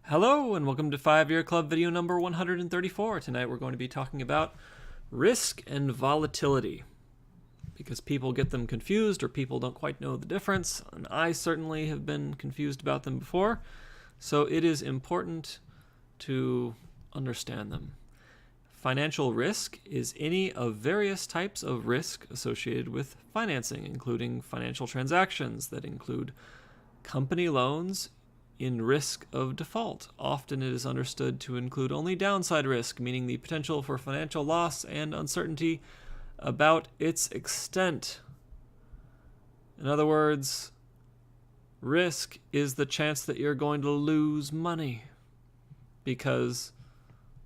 Hello and welcome to 5-Year Club video number 134. Tonight we're going to be talking about risk and volatility because people get them confused or people don't quite know the difference, and I certainly have been confused about them before, so it is important to understand them. Financial risk is any of various types of risk associated with financing, including financial transactions that include company loans in risk of default. Often it is understood to include only downside risk, meaning the potential for financial loss and uncertainty about its extent. In other words, risk is the chance that you're going to lose money because,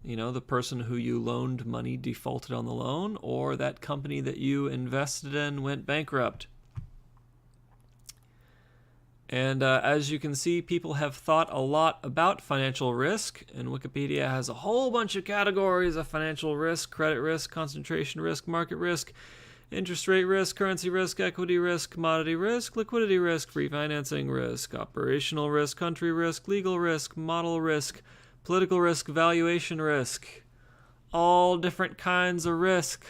the person who you loaned money defaulted on the loan, or that company that you invested in went bankrupt. And as you can see, people have thought a lot about financial risk, and Wikipedia has a whole bunch of categories of financial risk: credit risk, concentration risk, market risk, interest rate risk, currency risk, equity risk, commodity risk, liquidity risk, refinancing risk, operational risk, country risk, legal risk, model risk, political risk, valuation risk. All different kinds of risk.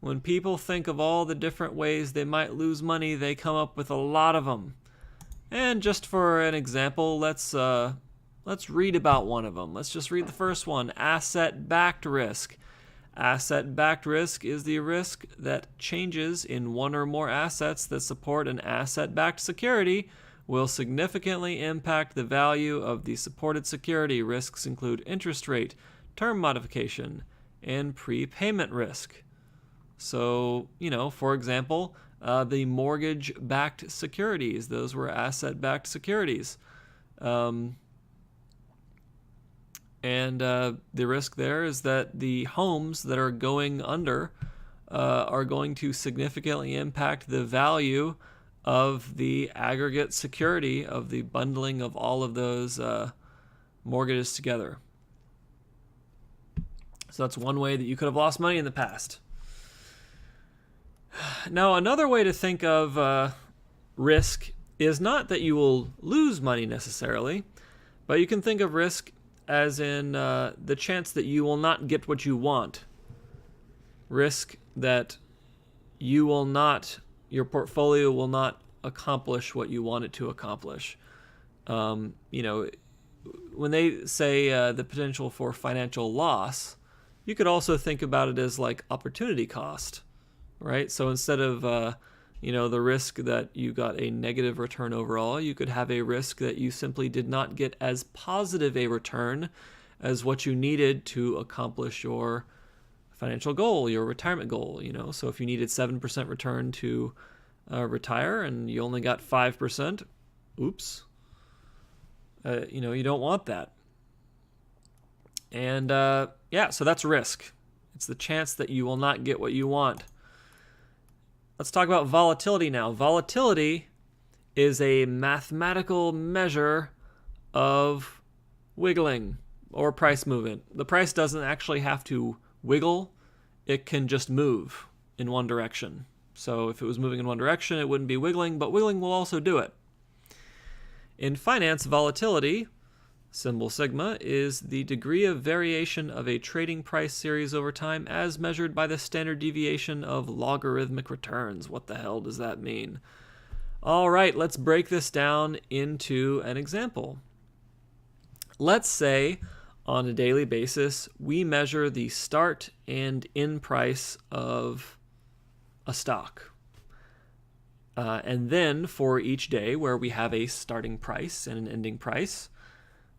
When people think of all the different ways they might lose money, they come up with a lot of them. And just for an example, let's read about one of them. Let's just read the first one: asset-backed risk. Asset-backed risk is the risk that changes in one or more assets that support an asset-backed security will significantly impact the value of the supported security. Risks include interest rate, term modification, and prepayment risk. So, for example, the mortgage-backed securities, those were asset-backed securities. And the risk there is that the homes that are going under are going to significantly impact the value of the aggregate security of the bundling of all of those mortgages together. So that's one way that you could have lost money in the past. Now, another way to think of risk is not that you will lose money necessarily, but you can think of risk as in the chance that you will not get what you want. Risk that your portfolio will not accomplish what you want it to accomplish. When they say the potential for financial loss, you could also think about it as like opportunity cost. Right? So instead of, the risk that you got a negative return overall, you could have a risk that you simply did not get as positive a return as what you needed to accomplish your financial goal, your retirement goal. So if you needed 7% return to retire and you only got 5%, oops, you don't want that. And so that's risk. It's the chance that you will not get what you want. Let's talk about volatility now. Volatility is a mathematical measure of wiggling or price movement. The price doesn't actually have to wiggle. It can just move in one direction. So if it was moving in one direction, it wouldn't be wiggling, but wiggling will also do it. In finance, volatility, symbol sigma, is the degree of variation of a trading price series over time as measured by the standard deviation of logarithmic returns. What the hell does that mean? All right, let's break this down into an example. Let's say on a daily basis, we measure the start and end price of a stock. And then for each day where we have a starting price and an ending price,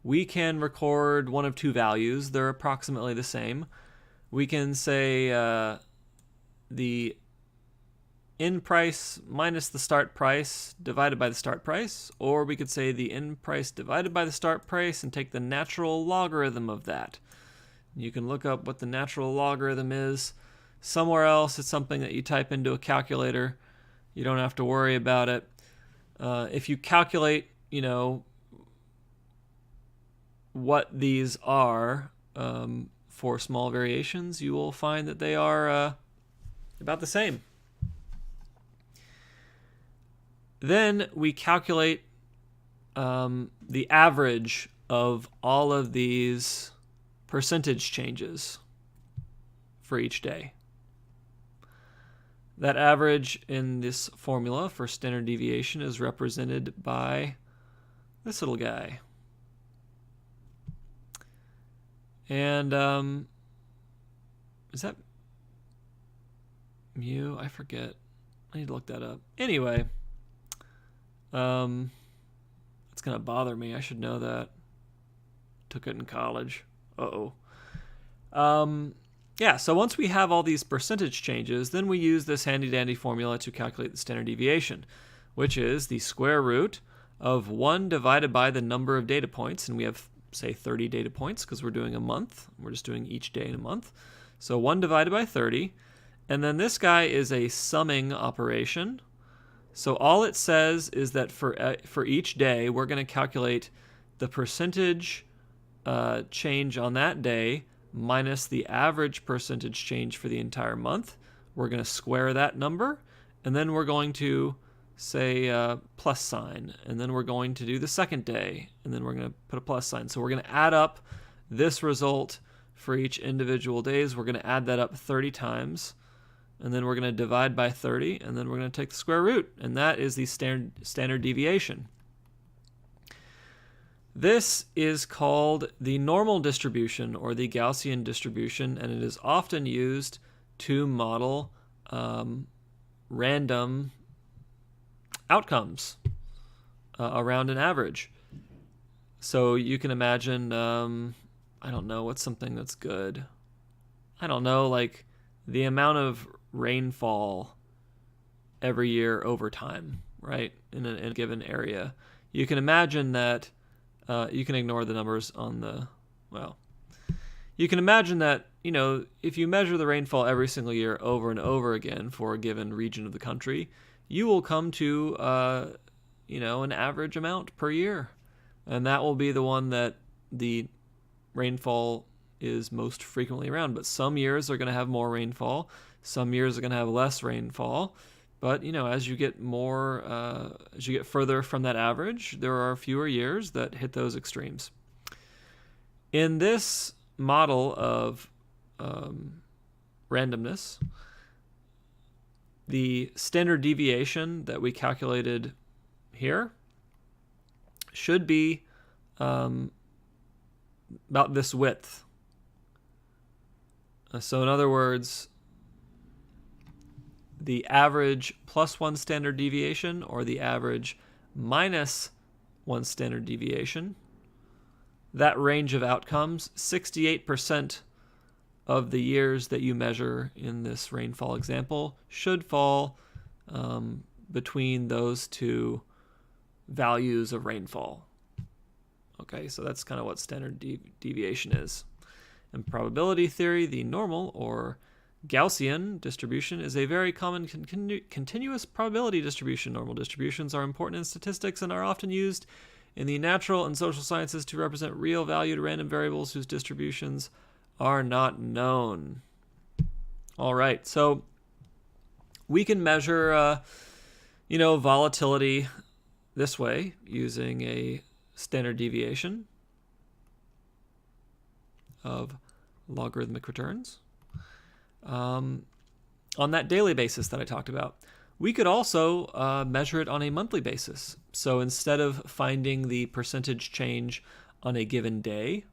we can record one of two values. They're approximately the same. We can say the end price minus the start price divided by the start price, or we could say the end price divided by the start price and take the natural logarithm of that. You can look up what the natural logarithm is somewhere else. It's something that you type into a calculator. You don't have to worry about it. If you calculate, what these are for small variations, you will find that they are about the same. Then we calculate the average of all of these percentage changes for each day. That average in this formula for standard deviation is represented by this little guy. And is that mu? I forget. I need to look that up. Anyway, it's going to bother me. I should know that. Took it in college. Yeah, so once we have all these percentage changes, then we use this handy-dandy formula to calculate the standard deviation, which is the square root of 1 divided by the number of data points. And we have, say, 30 data points because we're doing a month. We're just doing each day in a month. So 1 divided by 30. And then this guy is a summing operation. So all it says is that for each day, we're going to calculate the percentage change on that day minus the average percentage change for the entire month. We're going to square that number, and then we're going to say plus sign, and then we're going to do the second day, and then we're going to put a plus sign. So we're going to add up this result for each individual days. We're going to add that up 30 times, and then we're going to divide by 30, and then we're going to take the square root, and that is the standard deviation. This is called the normal distribution or the Gaussian distribution, and it is often used to model random outcomes around an average. So you can imagine, I don't know, what's something that's good? I don't know, like the amount of rainfall every year over time, right, in a given area. You can imagine that. You can ignore the numbers on the, you can imagine that, if you measure the rainfall every single year over and over again for a given region of the country, you will come to, an average amount per year. And that will be the one that the rainfall is most frequently around. But some years are going to have more rainfall. Some years are going to have less rainfall. But, as you get further from that average, there are fewer years that hit those extremes. In this model of randomness, the standard deviation that we calculated here should be about this width. So in other words, the average plus 1 standard deviation or the average minus 1 standard deviation, that range of outcomes, 68% of the years that you measure in this rainfall example should fall between those two values of rainfall. Okay, so that's kind of what standard deviation is. In probability theory, the normal or Gaussian distribution is a very common continuous probability distribution. Normal distributions are important in statistics and are often used in the natural and social sciences to represent real valued random variables whose distributions are not known. All right, so we can measure, volatility this way using a standard deviation of logarithmic returns. On that daily basis that I talked about. We could also measure it on a monthly basis. So instead of finding the percentage change on a given day,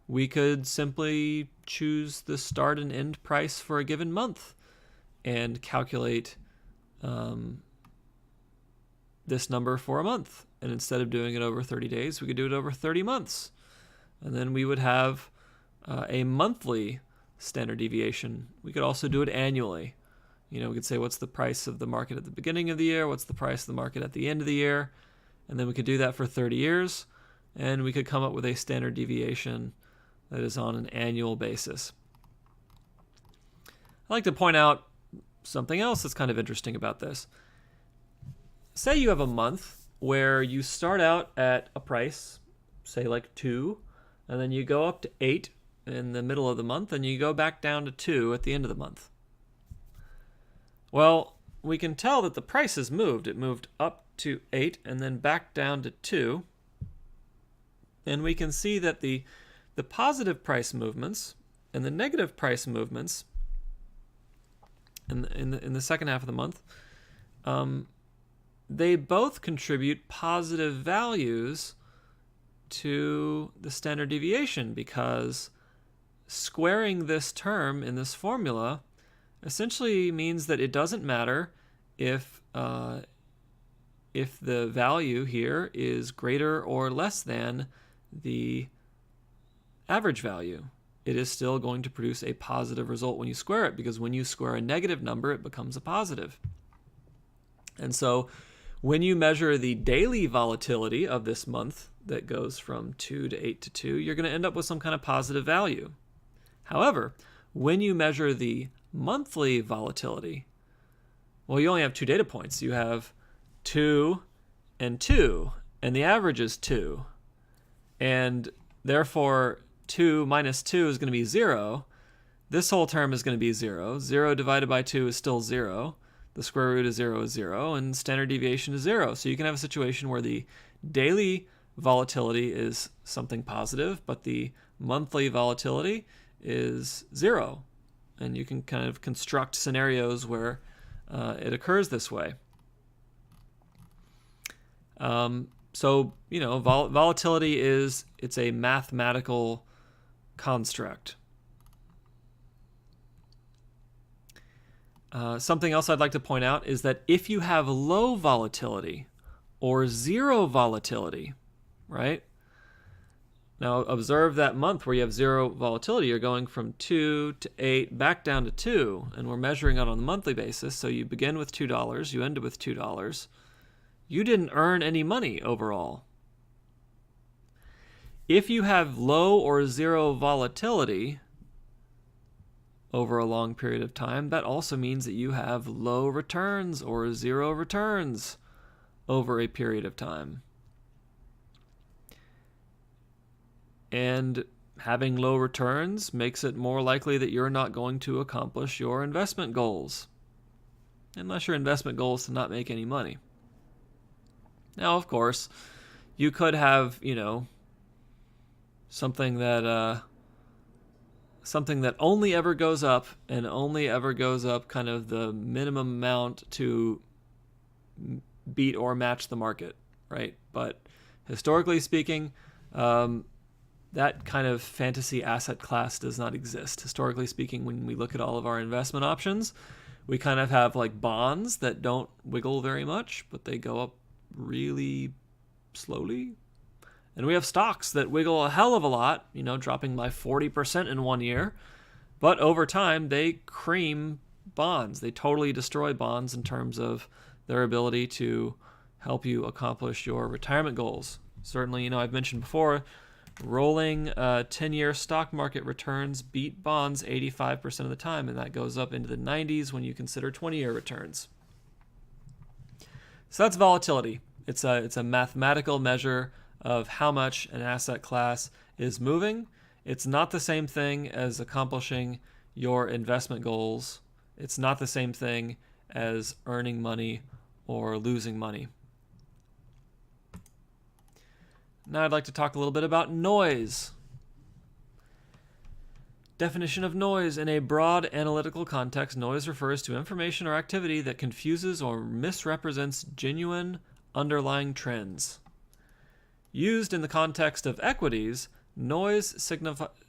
we could simply choose the start and end price for a given month and calculate this number for a month. And instead of doing it over 30 days, we could do it over 30 months. And then we would have a monthly standard deviation. We could also do it annually. We could say what's the price of the market at the beginning of the year, what's the price of the market at the end of the year, and then we could do that for 30 years, and we could come up with a standard deviation that is on an annual basis. I'd like to point out something else that's kind of interesting about this. Say you have a month where you start out at a price, say like 2, and then you go up to 8 in the middle of the month, and you go back down to 2 at the end of the month. Well, we can tell that the price has moved. It moved up to 8 and then back down to 2. And we can see that the positive price movements and the negative price movements in the second half of the month, they both contribute positive values to the standard deviation, because squaring this term in this formula essentially means that it doesn't matter if the value here is greater or less than the average value. It is still going to produce a positive result when you square it, because when you square a negative number, it becomes a positive. And so when you measure the daily volatility of this month that goes from 2 to 8 to 2, you're going to end up with some kind of positive value. However, when you measure the monthly volatility, well, you only have 2 data points. You have 2 and 2, and the average is 2. And therefore, 2 minus 2 is going to be 0. This whole term is going to be 0. 0 divided by 2 is still 0. The square root of 0 is 0, and standard deviation is 0. So you can have a situation where the daily volatility is something positive, but the monthly volatility is 0. And you can kind of construct scenarios where it occurs this way. So, volatility it's a mathematical construct. Something else I'd like to point out is that if you have low volatility or zero volatility, right? Now observe that month where you have zero volatility. You're going from 2 to 8 back down to 2, and we're measuring it on a monthly basis. So you begin with $2, you end with $2. You didn't earn any money overall. If you have low or zero volatility over a long period of time, that also means that you have low returns or zero returns over a period of time. And having low returns makes it more likely that you're not going to accomplish your investment goals, unless your investment goal is to not make any money. Now, of course, you could have, something that only ever goes up and only ever goes up kind of the minimum amount to beat or match the market, right? But historically speaking, that kind of fantasy asset class does not exist. Historically speaking, when we look at all of our investment options, we kind of have like bonds that don't wiggle very much, but they go up really slowly. And we have stocks that wiggle a hell of a lot, dropping by 40% in 1 year. But over time, they cream bonds. They totally destroy bonds in terms of their ability to help you accomplish your retirement goals. Certainly, I've mentioned before, rolling 10-year stock market returns beat bonds 85% of the time, and that goes up into the 90s when you consider 20-year returns. So that's volatility. It's a mathematical measure of how much an asset class is moving. It's not the same thing as accomplishing your investment goals. It's not the same thing as earning money or losing money. Now I'd like to talk a little bit about noise. Definition of noise. In a broad analytical context, noise refers to information or activity that confuses or misrepresents genuine underlying trends. Used in the context of equities, noise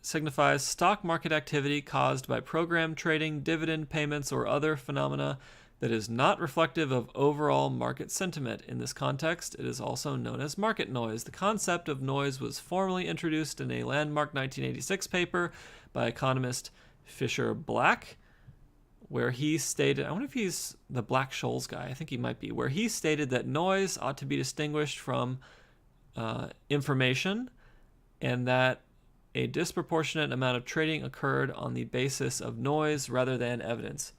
signifies stock market activity caused by program trading, dividend payments, or other phenomena that is not reflective of overall market sentiment. In this context, it is also known as market noise. The concept of noise was formally introduced in a landmark 1986 paper by economist Fisher Black, where he stated, I wonder if he's the Black-Scholes guy, I think he might be, where he stated that noise ought to be distinguished from information, and that a disproportionate amount of trading occurred on the basis of noise rather than evidence.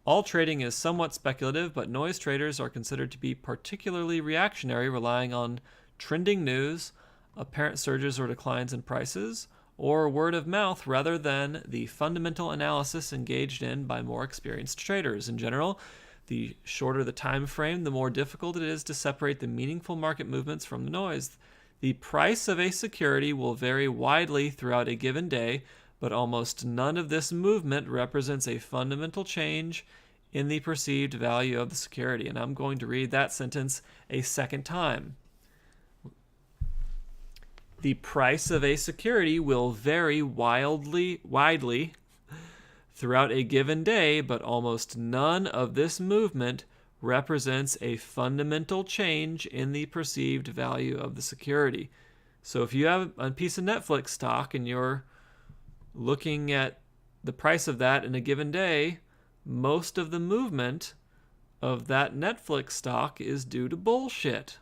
All trading is somewhat speculative, but noise traders are considered to be particularly reactionary, relying on trending news, apparent surges or declines in prices, or word of mouth rather than the fundamental analysis engaged in by more experienced traders. In general, the shorter the time frame, the more difficult it is to separate the meaningful market movements from the noise. The price of a security will vary widely throughout a given day, but almost none of this movement represents a fundamental change in the perceived value of the security. And I'm going to read that sentence a second time. The price of a security will vary widely throughout a given day, but almost none of this movement represents a fundamental change in the perceived value of the security. So if you have a piece of Netflix stock and you're looking at the price of that in a given day, most of the movement of that Netflix stock is due to bullshit.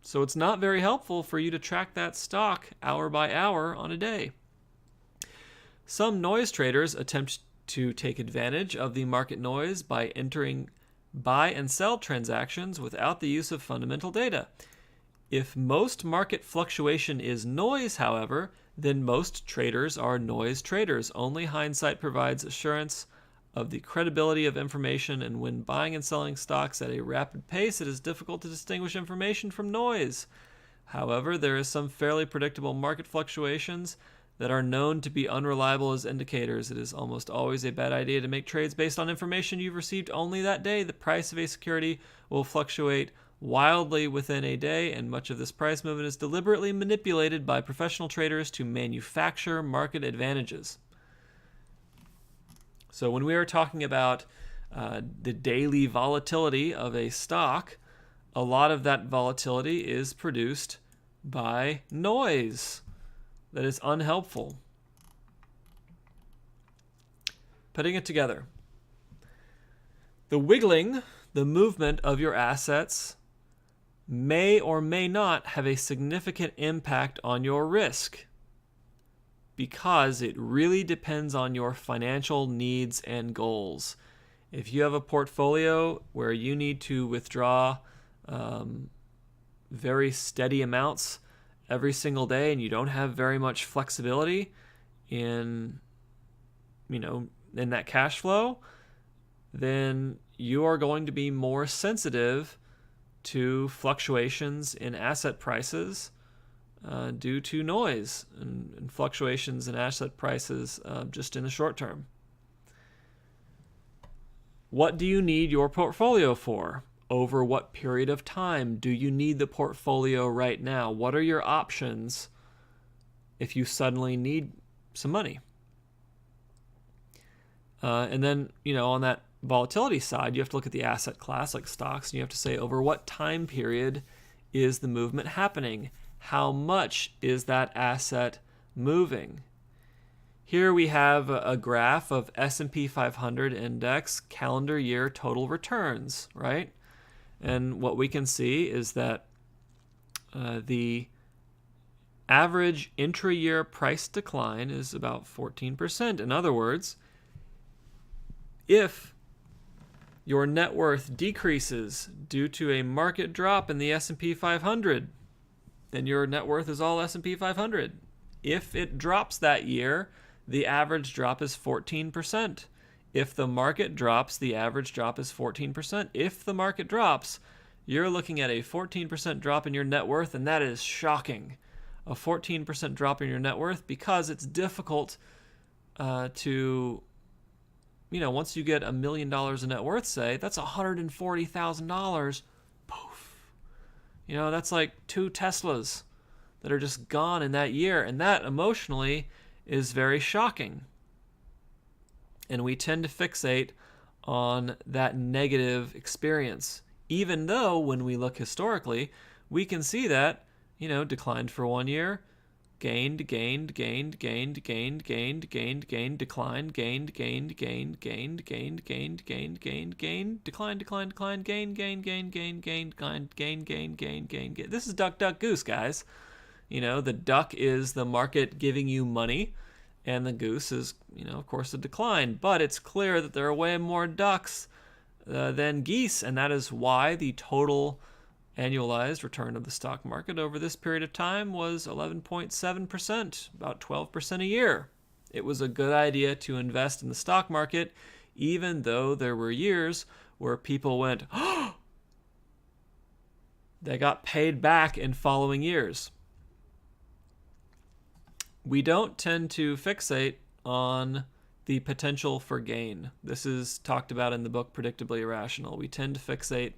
So it's not very helpful for you to track that stock hour by hour on a day. Some noise traders attempt to take advantage of the market noise by entering buy and sell transactions without the use of fundamental data. If most market fluctuation is noise, however, then most traders are noise traders. Only hindsight provides assurance of the credibility of information, and when buying and selling stocks at a rapid pace, it is difficult to distinguish information from noise. However, there is some fairly predictable market fluctuations that are known to be unreliable as indicators. It is almost always a bad idea to make trades based on information you've received only that day. The price of a security will fluctuate wildly within a day, and much of this price movement is deliberately manipulated by professional traders to manufacture market advantages. So when we are talking about the daily volatility of a stock, a lot of that volatility is produced by noise that is unhelpful. Putting it together, the wiggling, the movement of your assets may or may not have a significant impact on your risk, because it really depends on your financial needs and goals. If you have a portfolio where you need to withdraw very steady amounts every single day and you don't have very much flexibility in that cash flow, then you are going to be more sensitive to fluctuations in asset prices due to noise and fluctuations in asset prices just in the short term. What do you need your portfolio for? Over what period of time do you need the portfolio right now? What are your options if you suddenly need some money? And then, on that volatility side, you have to look at the asset class like stocks, and you have to say over what time period is the movement happening? How much is that asset moving? Here we have a graph of S&P 500 index calendar year total returns, right? And what we can see is that the average intra-year price decline is about 14%. In other words, if your net worth decreases due to a market drop in the S&P 500, then your net worth is all S&P 500. If it drops that year, the average drop is 14%. If the market drops, the average drop is 14%. If the market drops, you're looking at a 14% drop in your net worth, and that is shocking. A 14% drop in your net worth, because it's difficult to, once you get $1 million in net worth, say, that's $140,000. Poof. That's like 2 Teslas that are just gone in that year, and that emotionally is very shocking. And we tend to fixate on that negative experience, even though when we look historically, we can see that, declined for 1 year, gained, declined, gained, declined, gain. This is duck, duck, goose, guys. The duck is the market giving you money, and the goose is, of course, a decline. But it's clear that there are way more ducks than geese, and that is why the total annualized return of the stock market over this period of time was 11.7%, about 12% a year. It was a good idea to invest in the stock market, even though there were years where people went, oh, They got paid back in following years. We don't tend to fixate on the potential for gain. This is talked about in the book Predictably Irrational. We tend to fixate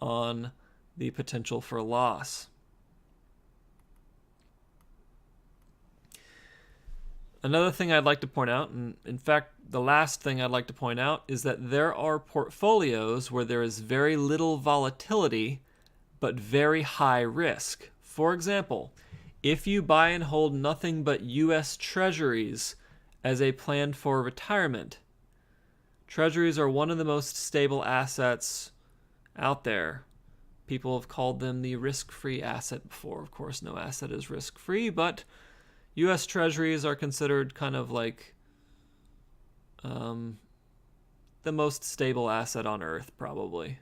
on the potential for loss. Another thing I'd like to point out, and in fact, the last thing I'd like to point out, is that there are portfolios where there is very little volatility, but very high risk. For example, if you buy and hold nothing but U.S. Treasuries as a plan for retirement, Treasuries are one of the most stable assets out there. People have called them the risk-free asset before. Of course, no asset is risk-free, but U.S. Treasuries are considered kind of like the most stable asset on Earth, probably.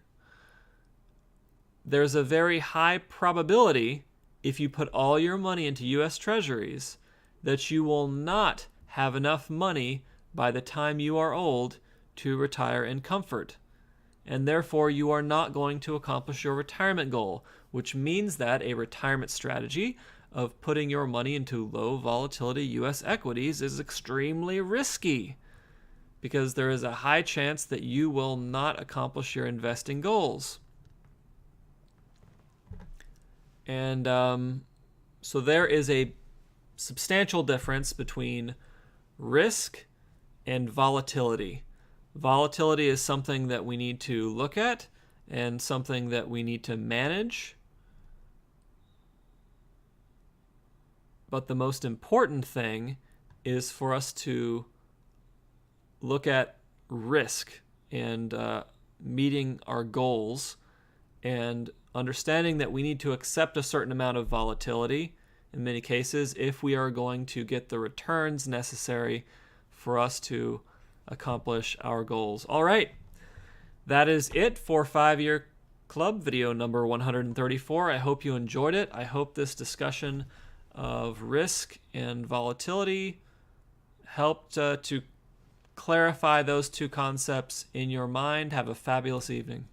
There's a very high probability, if you put all your money into U.S. Treasuries, that you will not have enough money by the time you are old to retire in comfort. And therefore, you are not going to accomplish your retirement goal, which means that a retirement strategy of putting your money into low volatility U.S. equities is extremely risky, because there is a high chance that you will not accomplish your investing goals. And so there is a substantial difference between risk and volatility. Volatility is something that we need to look at and something that we need to manage. But the most important thing is for us to look at risk and meeting our goals, and understanding that we need to accept a certain amount of volatility in many cases if we are going to get the returns necessary for us to accomplish our goals. All right, that is it for 5-Year Club video number 134. I hope you enjoyed it. I hope this discussion of risk and volatility helped to clarify those two concepts in your mind. Have a fabulous evening.